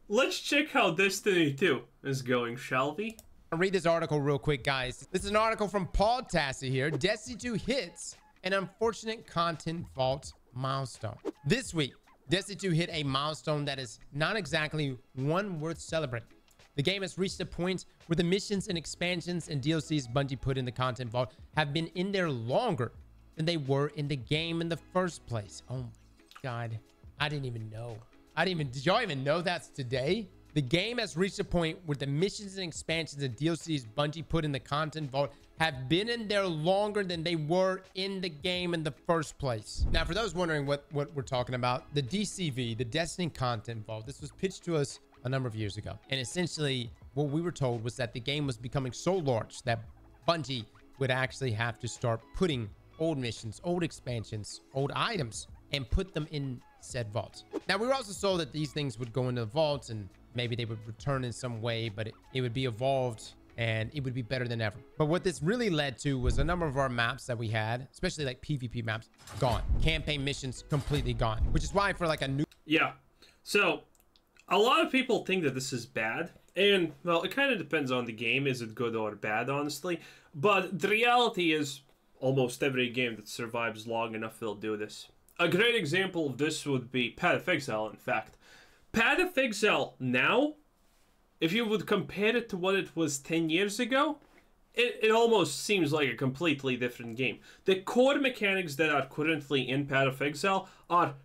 let's check how Destiny 2 is going, shall we? I'll read this article real quick, guys. This is an article from Paul Tassi here. Destiny 2 hits an unfortunate content vault milestone. This week, Destiny 2 hit a milestone that is not exactly one worth celebrating. The game has reached a point where the missions and expansions and DLCs Bungie put in the content vault have been in there longer than they were in the game in the first place. Oh my God. I didn't even know. Did y'all even know that's today? The game has reached a point where the missions and expansions and DLCs Bungie put in the content vault have been in there longer than they were in the game in the first place. Now, for those wondering what we're talking about, the DCV, the Destiny Content Vault, this was pitched to us a number of years ago. And essentially, what we were told was that the game was becoming so large that Bungie would actually have to start putting old missions, old expansions, old items, and put them in said vaults. Now, we were also told that these things would go into the vaults and maybe they would return in some way, but it would be evolved and it would be better than ever. But what this really led to was a number of our maps that we had, especially like PvP maps, gone. Campaign missions completely gone, which is why for like a new... Yeah. So, a lot of people think that this is bad. And, well, it kind of depends on the game. Is it good or bad, honestly? But the reality is almost every game that survives long enough will do this. A great example of this would be Path of Exile, in fact. Path of Exile now, if you would compare it to what it was 10 years ago, it almost seems like a completely different game. The core mechanics that are currently in Path of Exile are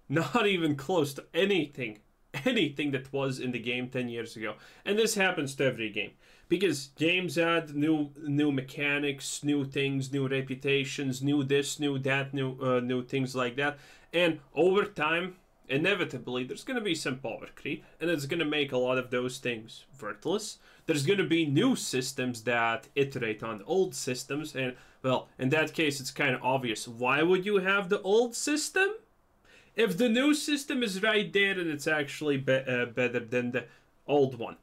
not even close to anything that was in the game 10 years ago. And this happens to every game. Because games add new mechanics, new things, new reputations, new this, new that, new things like that. And over time, inevitably, there's going to be some power creep, and it's going to make a lot of those things worthless. There's going to be new systems that iterate on old systems, and, well, in that case, it's kind of obvious. Why would you have the old system? If the new system is right there, and it's actually better than the old one.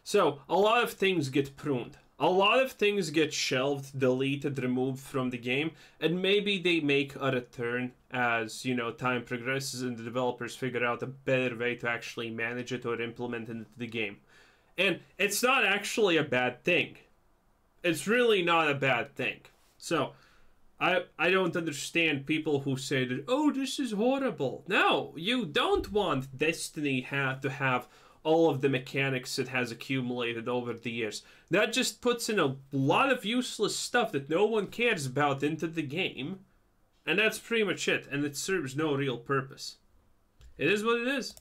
So, a lot of things get pruned. A lot of things get shelved, deleted, removed from the game, and maybe they make a return as, you know, time progresses and the developers figure out a better way to actually manage it or implement it into the game. And it's not actually a bad thing. It's really not a bad thing. So, I don't understand people who say that, oh, this is horrible. No, you don't want Destiny to have all of the mechanics it has accumulated over the years. That just puts in a lot of useless stuff that no one cares about into the game. And that's pretty much it. And it serves no real purpose. It is what it is.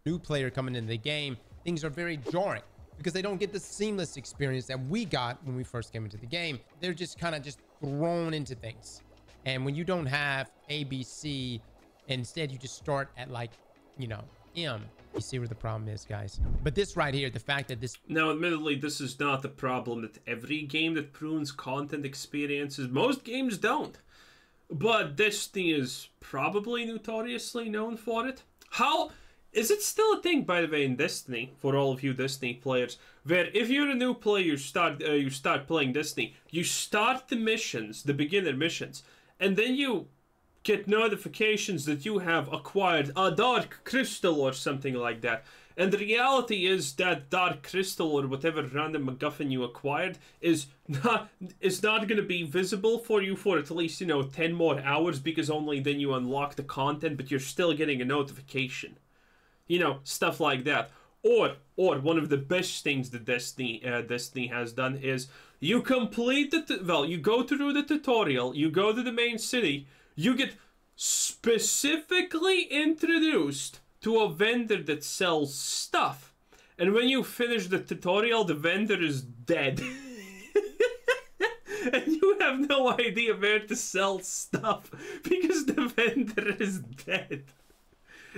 New player coming into the game, things are very jarring because they don't get the seamless experience that we got when we first came into the game. They're just kind of just thrown into things. And when you don't have ABC, instead you just start at like, you know, M. You see where the problem is, guys. But this right here, the fact that this... Now, admittedly, this is not the problem that every game that prunes content experiences. Most games don't. But Destiny is probably notoriously known for it. How... Is it still a thing, by the way, in Destiny, for all of you Destiny players, where if you're a new player, you start playing Destiny, you start the missions, the beginner missions, and then you get notifications that you have acquired a dark crystal or something like that. And the reality is that dark crystal or whatever random MacGuffin you acquired is not going to be visible for you for at least, you know, 10 more hours, because only then you unlock the content, but you're still getting a notification. You know, stuff like that. Or one of the best things that Destiny has done is you complete you go through the tutorial, you go to the main city, you get specifically introduced to a vendor that sells stuff. And when you finish the tutorial, the vendor is dead. And you have no idea where to sell stuff because the vendor is dead.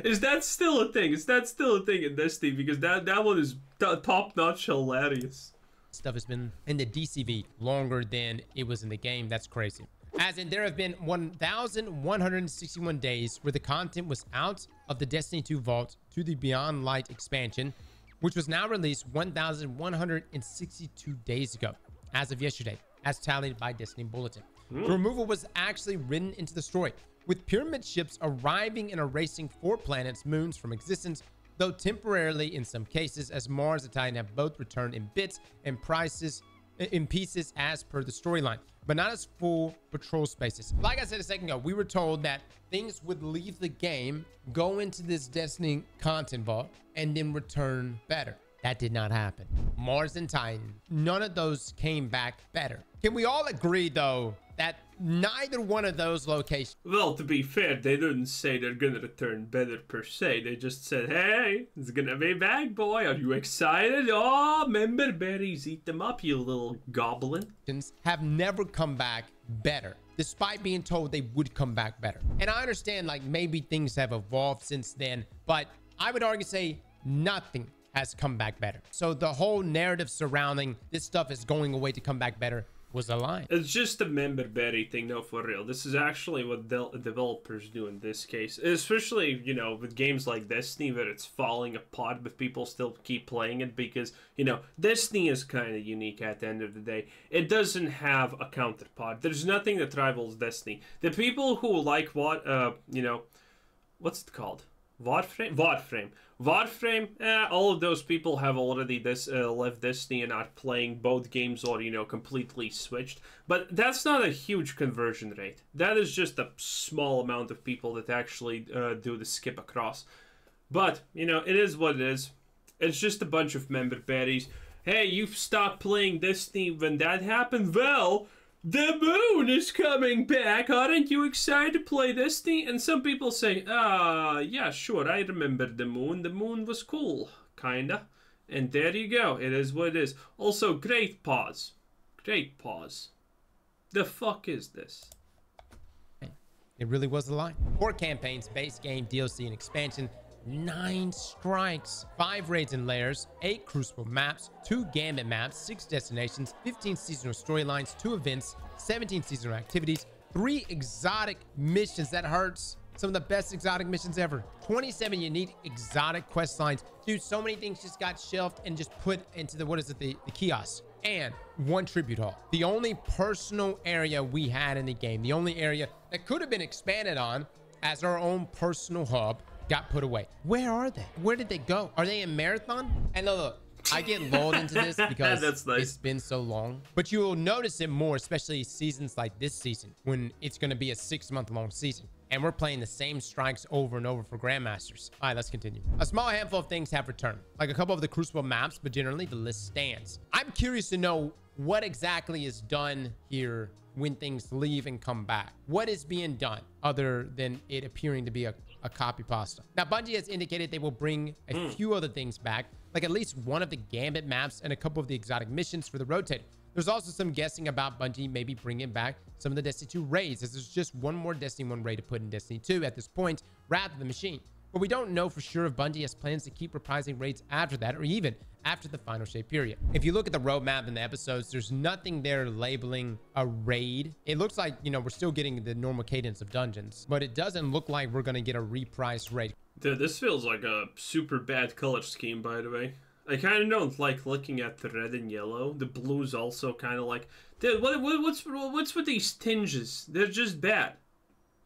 Is that still a thing? Is that still a thing in Destiny? Because that one is top-notch hilarious. Stuff has been in the DCV longer than it was in the game. That's crazy. As in, there have been 1,161 days where the content was out of the Destiny 2 vault to the Beyond Light expansion, which was now released 1,162 days ago, as of yesterday, as tallied by Destiny Bulletin. The removal was actually written into the story, with pyramid ships arriving and erasing 4 planets, moons from existence, though temporarily in some cases, as Mars and Titan have both returned in bits and pieces as per the storyline, but not as full patrol spaces. Like I said a second ago, we were told that things would leave the game, go into this Destiny content vault, and then return better. That did not happen. Mars and Titan, none of those came back better. Can we all agree, though, that neither one of those locations... Well, to be fair, they didn't say they're gonna return better per se. They just said, hey, it's gonna be back, boy. Are you excited? Oh, member berries, eat them up, you little goblin. ...have never come back better, despite being told they would come back better. And I understand, like, maybe things have evolved since then, but I would argue say nothing has come back better. So the whole narrative surrounding this stuff is going away to come back better was a lie. It's just a member berry thing, no, for real. This is actually what developers do in this case, especially, you know, with games like Destiny, where it's falling apart, but people still keep playing it because, you know, Destiny is kind of unique at the end of the day. It doesn't have a counterpart. There's nothing that rivals Destiny. The people who like what, you know, what's it called? Warframe. All of those people have already left Destiny and are playing both games, or, you know, completely switched. But that's not a huge conversion rate. That is just a small amount of people that actually do the skip across. But, you know, it is what it is. It's just a bunch of member berries. Hey, you've stopped playing Destiny when that happened? Well, the moon is coming back. Aren't you excited to play Destiny? And some people say, yeah, sure, I remember the moon. The moon was cool, kinda. And there you go. It is what it is. Also, great pause. Great pause. The fuck is this? It really was a lie. 4 campaigns, base game, DLC, and expansion. 9 strikes, 5 raids and layers, 8 crucible maps, 2 gambit maps, 6 destinations, 15 seasonal storylines, 2 events, 17 seasonal activities, 3 exotic missions. That hurts. Some of the best exotic missions ever. 27 unique exotic quest lines. Dude, so many things just got shelved and just put into the, what is it, the kiosk. And 1 tribute hall. The only personal area we had in the game, the only area that could have been expanded on as our own personal hub, got put away. Where are they? Where did they go? Are they in Marathon? And look, I get lulled into this because That's nice. It's been so long. But you will notice it more, especially seasons like this season, when it's going to be a 6-month-long season. And we're playing the same strikes over and over for Grandmasters. All right, let's continue. A small handful of things have returned, like a couple of the Crucible maps, but generally the list stands. I'm curious to know what exactly is done here when things leave and come back. What is being done other than it appearing to be a copy pasta? Now, Bungie has indicated they will bring a few other things back, like at least one of the Gambit maps and a couple of the exotic missions for the Rotator. There's also some guessing about Bungie maybe bringing back some of the Destiny 2 raids, as there's just one more Destiny 1 raid to put in Destiny 2 at this point, Wrath of the Machine. But we don't know for sure if Bungie has plans to keep reprising raids after that, or even after the final shape period. If you look at the roadmap in the episodes, there's nothing there labeling a raid. It looks like, you know, we're still getting the normal cadence of dungeons, but it doesn't look like we're going to get a reprise raid. Dude, this feels like a super bad color scheme, by the way. I kind of don't like looking at the red and yellow. The blue's also kind of like... Dude, what's with these tinges? They're just bad.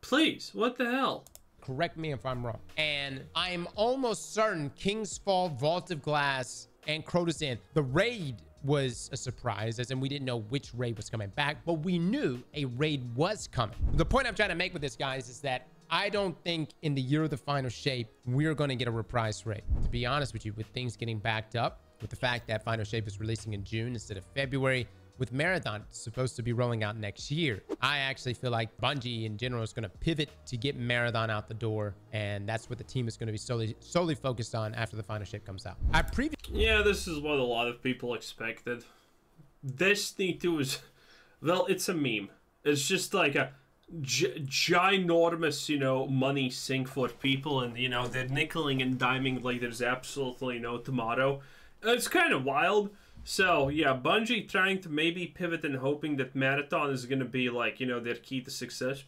Please, what the hell? Correct me if I'm wrong. And I'm almost certain King's Fall, Vault of Glass, and Crota's Inn, the raid was a surprise, as in we didn't know which raid was coming back, but we knew a raid was coming. The point I'm trying to make with this, guys, is that I don't think in the year of the final shape, we're going to get a reprise raid. To be honest with you, with things getting backed up, with the fact that final shape is releasing in June instead of February, with Marathon supposed to be rolling out next year, I actually feel like Bungie in general is going to pivot to get Marathon out the door, and that's what the team is going to be solely focused on after the final shape comes out. Yeah, this is what a lot of people expected. Destiny 2 is, well, it's a meme. It's just like a ginormous, you know, money sink for people, and, you know, they're nickeling and diming like there's absolutely no tomorrow. It's kind of wild. So, yeah, Bungie trying to maybe pivot and hoping that Marathon is going to be, like, you know, their key to success.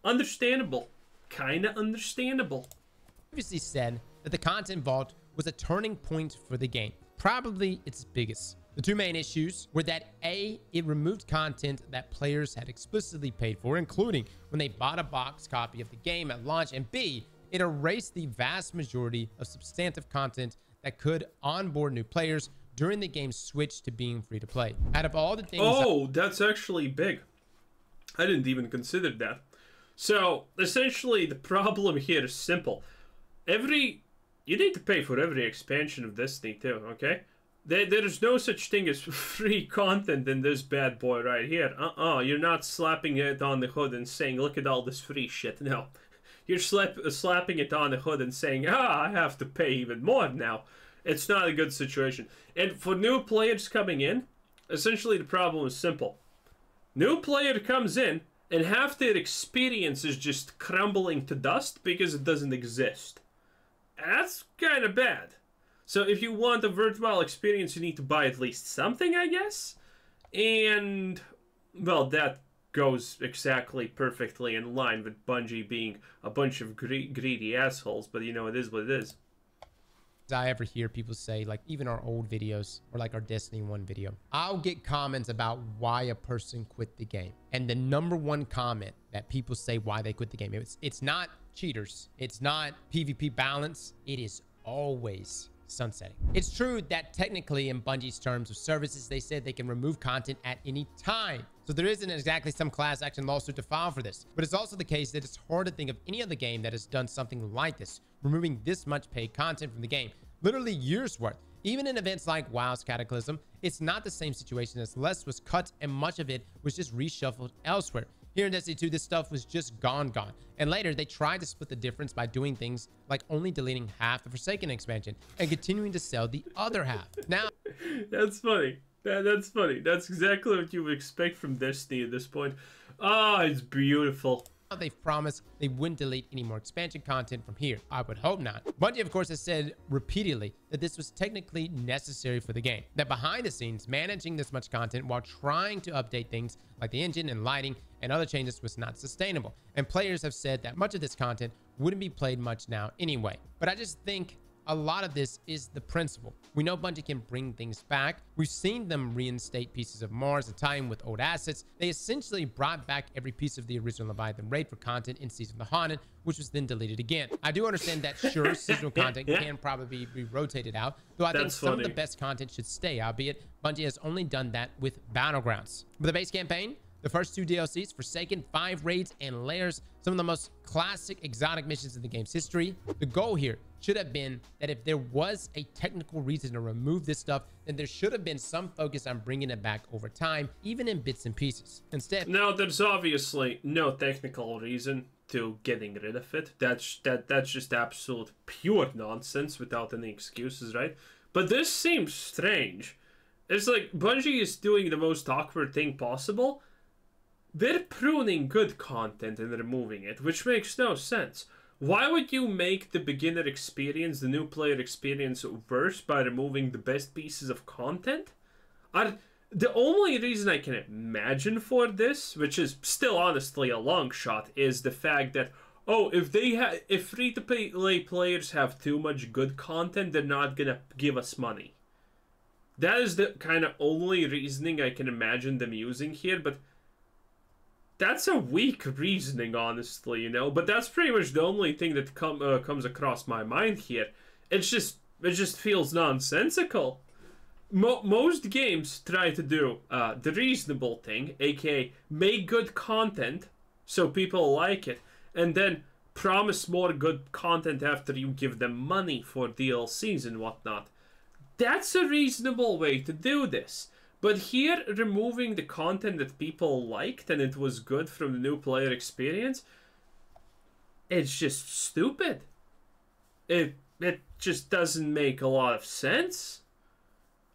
Understandable. Kind of understandable. Previously said that the content vault was a turning point for the game. Probably its biggest. The 2 main issues were that A, it removed content that players had explicitly paid for, including when they bought a box copy of the game at launch, and B, it erased the vast majority of substantive content that could onboard new players during the game's switch to being free to play. Out of all the things... Oh, that's actually big. I didn't even consider that. So, essentially, the problem here is simple. You need to pay for every expansion of Destiny too, okay? There's no such thing as free content in this bad boy right here. You're not slapping it on the hood and saying, look at all this free shit. No. You're slapping it on the hood and saying, I have to pay even more now. It's not a good situation. And for new players coming in, essentially the problem is simple. New player comes in, and half their experience is just crumbling to dust because it doesn't exist. And that's kind of bad. So if you want a virtual experience, you need to buy at least something, I guess. And, well, that goes exactly perfectly in line with Bungie being a bunch of greedy assholes. But, you know, it is what it is. I ever hear people say, like even our old videos or like our Destiny 1 video, I'll get comments about why a person quit the game. And the #1 comment that people say why they quit the game, it's not cheaters. It's not PvP balance. It is always sunsetting. It's true that technically in Bungie's terms of services, they said they can remove content at any time. So there isn't exactly some class action lawsuit to file for this. But it's also the case that it's hard to think of any other game that has done something like this, removing this much paid content from the game, literally years worth. Even in events like WoW's Cataclysm, it's not the same situation as less was cut and much of it was just reshuffled elsewhere. Here in Destiny 2, this stuff was just gone. And later, they tried to split the difference by doing things like only deleting half the Forsaken expansion and continuing to sell the other half. Now, that's funny. That's funny. That's exactly what you would expect from Destiny at this point. It's beautiful. They've promised they wouldn't delete any more expansion content from here. I would hope not. Bungie, of course, has said repeatedly that this was technically necessary for the game. That behind the scenes, managing this much content while trying to update things like the engine and lighting and other changes was not sustainable. And players have said that much of this content wouldn't be played much now anyway. But I just think a lot of this is the principle. We know Bungie can bring things back. We've seen them reinstate pieces of Mars and tie in with old assets. They essentially brought back every piece of the original Leviathan raid for content in Season of the Haunted, which was then deleted again. I do understand that sure, seasonal content can probably be rotated out, though I think some of the best content should stay, albeit Bungie has only done that with Battlegrounds. With the base campaign, the first 2 DLCs, Forsaken, 5 raids and layers, some of the most classic exotic missions in the game's history. The goal here should have been that if there was a technical reason to remove this stuff, then there should have been some focus on bringing it back over time, even in bits and pieces. Instead, no, there's obviously no technical reason to getting rid of it. That's just absolute pure nonsense without any excuses, right? But this seems strange. It's like Bungie is doing the most awkward thing possible. They're pruning good content and removing it, which makes no sense. Why would you make the beginner experience, the new player experience, worse by removing the best pieces of content? The only reason I can imagine for this, which is still honestly a long shot, is the fact that, oh, if free-to-play players have too much good content, they're not gonna give us money. That is the kind of only reasoning I can imagine them using here, but that's a weak reasoning, honestly, you know? But that's pretty much the only thing that comes across my mind here. It just feels nonsensical. Most games try to do the reasonable thing, aka make good content so people like it, and then promise more good content after you give them money for DLCs and whatnot. That's a reasonable way to do this. But here, removing the content that people liked and it was good from the new player experience, it's just stupid. It just doesn't make a lot of sense.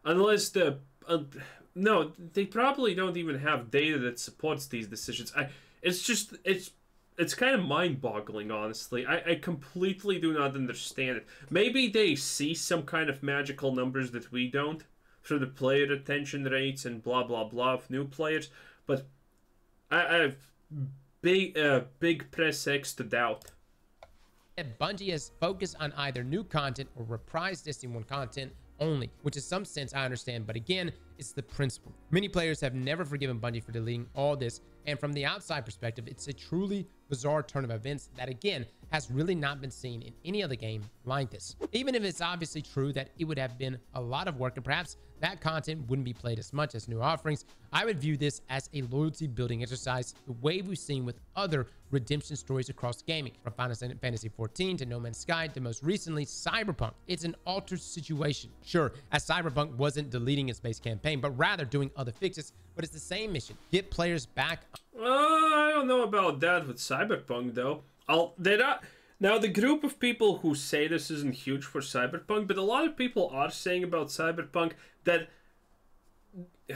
Unless no, they probably don't even have data that supports these decisions. It's kind of mind-boggling, honestly. I completely do not understand it. Maybe they see some kind of magical numbers that we don't, for the player retention rates and blah blah blah of new players, but I have big press X to doubt. And Bungie has focused on either new content or reprised Destiny 1 content only, which in some sense I understand, but again, it's the principle. Many players have never forgiven Bungie for deleting all this, and from the outside perspective, it's a truly bizarre turn of events that, again, has really not been seen in any other game like this. Even if it's obviously true that it would have been a lot of work and perhaps that content wouldn't be played as much as new offerings, I would view this as a loyalty building exercise the way we've seen with other redemption stories across gaming, from Final Fantasy XIV to No Man's Sky to most recently Cyberpunk. It's an altered situation. Sure, as Cyberpunk wasn't deleting its base campaign, but rather doing other fixes, but it's the same mission. Get players back. I don't know about that with Cyberpunk though. Now, the group of people who say this isn't huge for Cyberpunk, but a lot of people are saying about Cyberpunk that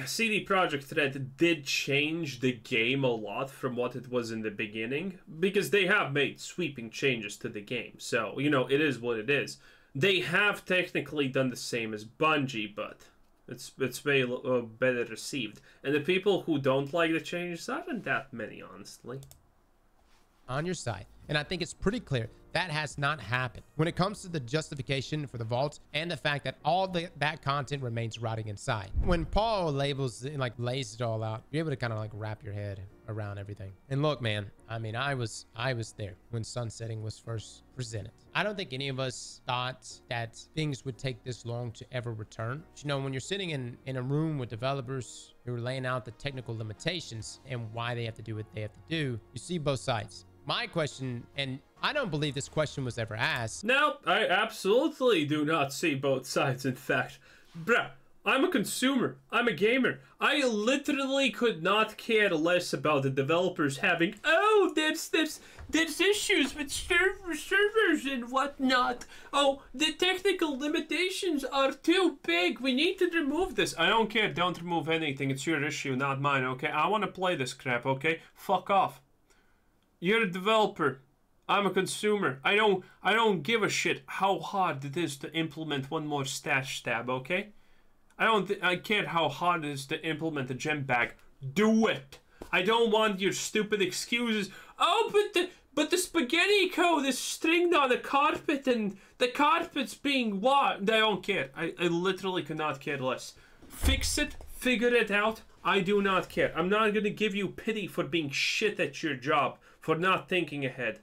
CD Projekt Red did change the game a lot from what it was in the beginning, because they have made sweeping changes to the game. So, you know, it is what it is. They have technically done the same as Bungie, but it's way better received. And the people who don't like the changes aren't that many, honestly. On your side. And I think it's pretty clear that has not happened when it comes to the justification for the vault and the fact that all that content remains rotting inside. When Paul lays it all out, you're able to kind of like wrap your head around everything. And look, man, I mean, I was there when sunsetting was first presented. I don't think any of us thought that things would take this long to ever return. But, you know, when you're sitting in a room with developers who are laying out the technical limitations and why they have to do what they have to do, you see both sides. My question, and I don't believe this question was ever asked. No, I absolutely do not see both sides, in fact. Bruh, I'm a consumer. I'm a gamer. I literally could not care less about the developers having, oh, there's issues with servers and whatnot. Oh, the technical limitations are too big. We need to remove this. I don't care. Don't remove anything. It's your issue, not mine, okay? I want to play this crap, okay? Fuck off. You're a developer. I'm a consumer. I don't give a shit how hard it is to implement one more stash tab, okay? I care how hard it is to implement a gem bag. Do it. I don't want your stupid excuses. Oh, but the spaghetti code is stringed on the carpet and the carpet's being washed. I don't care. I literally cannot care less. Fix it. Figure it out. I do not care. I'm not gonna give you pity for being shit at your job, for not thinking ahead.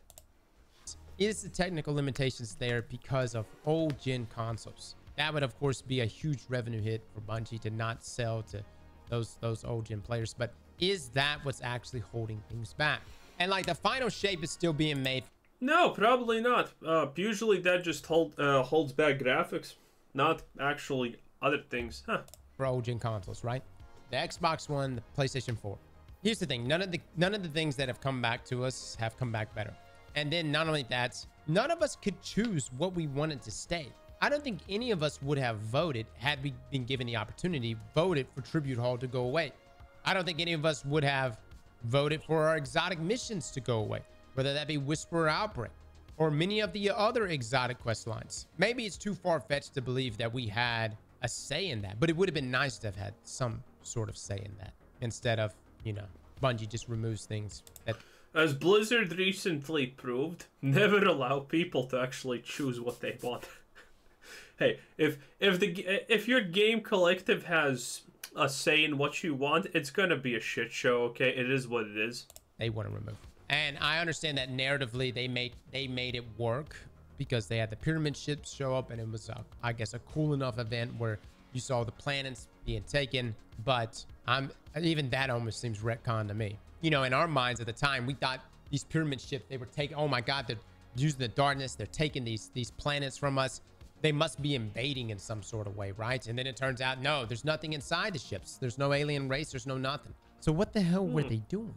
Is the technical limitations there because of old gen consoles? That would of course be a huge revenue hit for Bungie to not sell to those old gen players, but is that what's actually holding things back? And like the final shape is still being made. No, probably not. Usually that just holds back graphics, not actually other things. Huh. For old gen consoles, right? The Xbox One, the PlayStation 4. Here's the thing, none of the things that have come back to us have come back better. And then not only that, none of us could choose what we wanted to stay. I don't think any of us would have voted, had we been given the opportunity, voted for Tribute Hall to go away. I don't think any of us would have voted for our exotic missions to go away, whether that be Whisper or Outbreak, or many of the other exotic quest lines. Maybe it's too far-fetched to believe that we had a say in that, but it would have been nice to have had some sort of say in that, instead of, you know, Bungie just removes things that... As Blizzard recently proved, never allow people to actually choose what they want. Hey, if your game collective has a say in what you want, it's gonna be a shit show, okay? It is what it is. They want to remove. And I understand that narratively they made it work because they had the pyramid ships show up, and it was, I guess, a cool enough event where you saw the planets being taken, but even that almost seems retcon to me. You know, in our minds at the time, we thought these pyramid ships, they were taking, oh my God, they're using the darkness, they're taking these planets from us. They must be invading in some sort of way, right? And then it turns out, no, there's nothing inside the ships. There's no alien race, there's no nothing. So what the hell were they doing?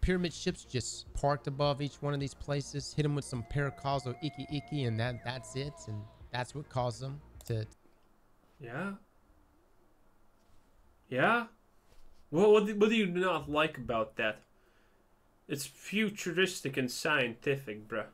Pyramid ships just parked above each one of these places, hit them with some paracausal icky, and that's it. And that's what caused them to... Yeah. Yeah? Well, what do you not like about that? It's futuristic and scientific, bruh.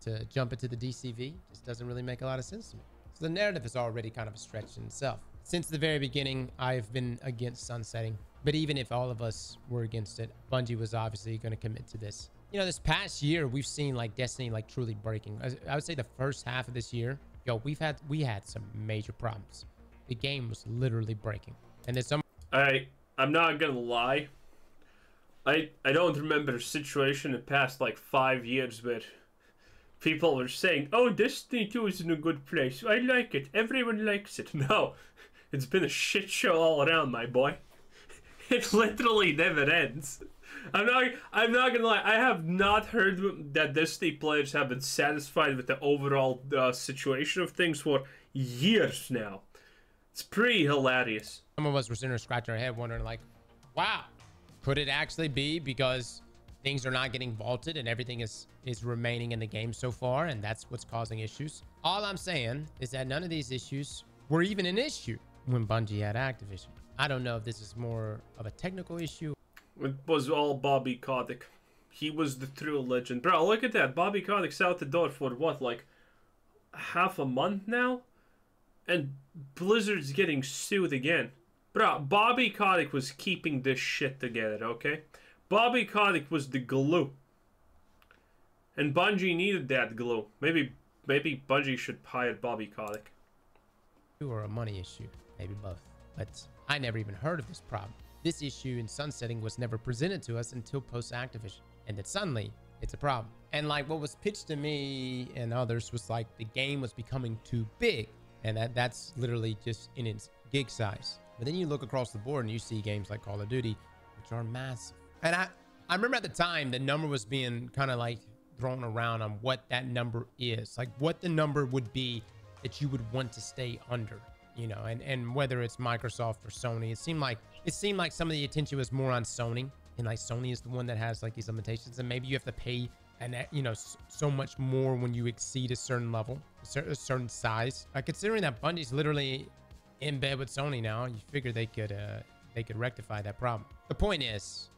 To jump into the DCV just doesn't really make a lot of sense to me. So the narrative is already kind of a stretch in itself. Since the very beginning, I've been against sunsetting. But even if all of us were against it, Bungie was obviously going to commit to this. You know, this past year, we've seen like Destiny like truly breaking. I would say the first half of this year, yo, we had some major problems. The game was literally breaking. And there's some... I'm not gonna lie. I don't remember a situation in the past like 5 years where people were saying, "Oh, Destiny 2 is in a good place. I like it. Everyone likes it." No, it's been a shit show all around, my boy. It literally never ends. I'm not gonna lie. I have not heard that Destiny players have been satisfied with the overall situation of things for years now. It's pretty hilarious. Some of us were sitting there scratching our head wondering like, wow, could it actually be because things are not getting vaulted and everything is remaining in the game so far, and that's what's causing issues? All I'm saying is that none of these issues were even an issue when Bungie had Activision. I don't know if this is more of a technical issue. It was all Bobby Kotick. He was the true legend. Bro, look at that. Bobby Kotick's out the door for what, like half a month now? And Blizzard's getting sued again. Bro, Bobby Kotick was keeping this shit together, okay? Bobby Kotick was the glue. And Bungie needed that glue. Maybe Bungie should hire Bobby Kotick. Or a money issue, maybe both. But I never even heard of this problem. This issue in sunsetting was never presented to us until post-Activision. And then suddenly, it's a problem. And like what was pitched to me and others was like the game was becoming too big. And that's literally just in its gig size. But then you look across the board and you see games like Call of Duty, which are massive. And I remember at the time, the number was being kind of like thrown around on what that number is. Like what the number would be that you would want to stay under, you know, and whether it's Microsoft or Sony. It seemed like some of the attention was more on Sony, and like Sony is the one that has like these limitations, and maybe you have to pay and you know, so much more when you exceed a certain level, a certain size. Considering that Bungie's literally in bed with Sony now, you figure they could rectify that problem. The point is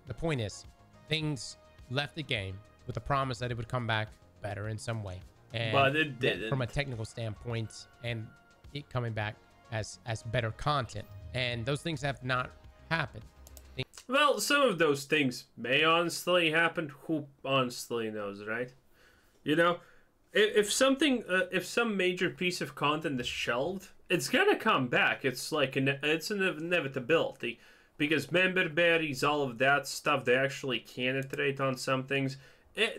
things left the game with the promise that it would come back better in some way, and but it didn't. From a technical standpoint, and it coming back as better content, and those things have not happened. Well, some of those things may honestly happen. Who honestly knows, right? You know, if some major piece of content is shelved, it's gonna come back. It's like it's an inevitability, because member berries, all of that stuff, they actually can iterate on some things.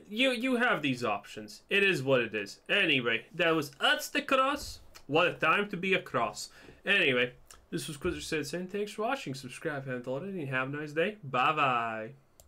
You have these options. It is what it is. Anyway, that's the cross. What a time to be a cross. Anyway, this was Quizzer saying thanks for watching. Subscribe if you haven't already. Have a nice day. Bye bye.